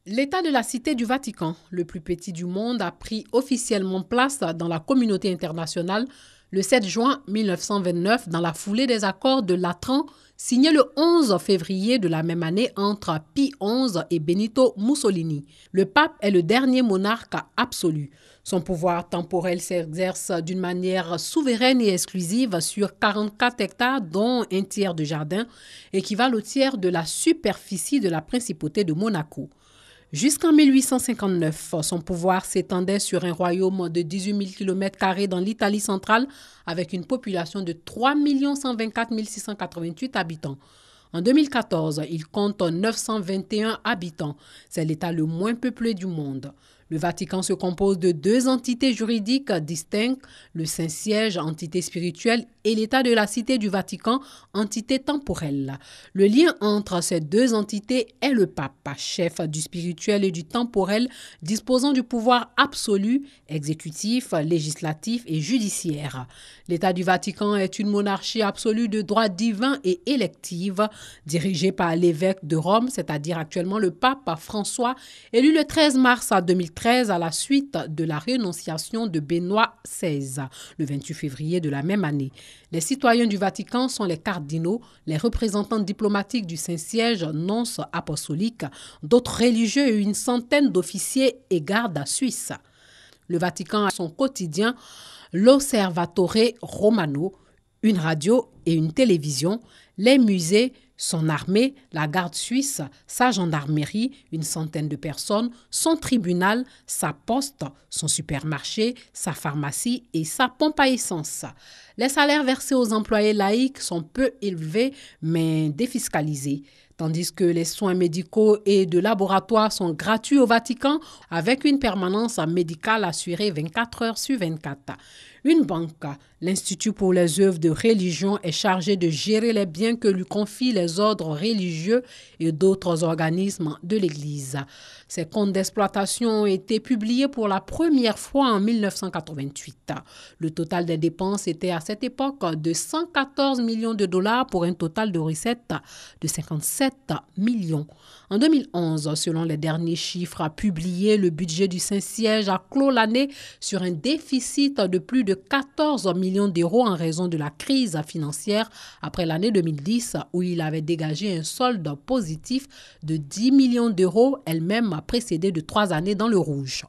L'État de la Cité du Vatican, le plus petit du monde, a pris officiellement place dans la communauté internationale le 7 juin 1929 dans la foulée des accords de Latran signés le 11 février de la même année entre Pie XI et Benito Mussolini. Le pape est le dernier monarque absolu. Son pouvoir temporel s'exerce d'une manière souveraine et exclusive sur 44 hectares, dont un tiers de jardin, équivalent au tiers de la superficie de la principauté de Monaco. Jusqu'en 1859, son pouvoir s'étendait sur un royaume de 18 000 km² dans l'Italie centrale avec une population de 3 124 688 habitants. En 2014, il compte 921 habitants. C'est l'État le moins peuplé du monde. Le Vatican se compose de deux entités juridiques distinctes, le Saint-Siège, entité spirituelle, et l'État de la Cité du Vatican, entité temporelle. Le lien entre ces deux entités est le pape, chef du spirituel et du temporel, disposant du pouvoir absolu, exécutif, législatif et judiciaire. L'État du Vatican est une monarchie absolue de droit divin et élective, dirigée par l'évêque de Rome, c'est-à-dire actuellement le pape François, élu le 13 mars 2013 à la suite de la rénonciation de Benoît XVI, le 28 février de la même année. Les citoyens du Vatican sont les cardinaux, les représentants diplomatiques du Saint-Siège, nonces apostoliques, d'autres religieux et une centaine d'officiers et gardes suisses. Le Vatican a son quotidien, l'Osservatore Romano, une radio et une télévision, les musées, son armée, la garde suisse, sa gendarmerie, une centaine de personnes, son tribunal, sa poste, son supermarché, sa pharmacie et sa pompe à essence. Les salaires versés aux employés laïcs sont peu élevés mais défiscalisés, tandis que les soins médicaux et de laboratoire sont gratuits au Vatican avec une permanence médicale assurée 24 heures sur 24. Une banque, l'Institut pour les œuvres de religion, est chargée de gérer les biens que lui confient les ordres religieux et d'autres organismes de l'Église. Ces comptes d'exploitation ont été publiés pour la première fois en 1988. Le total des dépenses était à cette époque de 114 millions de dollars pour un total de recettes de 57 millions. En 2011, selon les derniers chiffres publiés, le budget du Saint-Siège a clos l'année sur un déficit de plus de 14 millions d'euros en raison de la crise financière après l'année 2010 où il avait dégagé un solde positif de 10 millions d'euros, elle-même précédée de 3 années dans le rouge.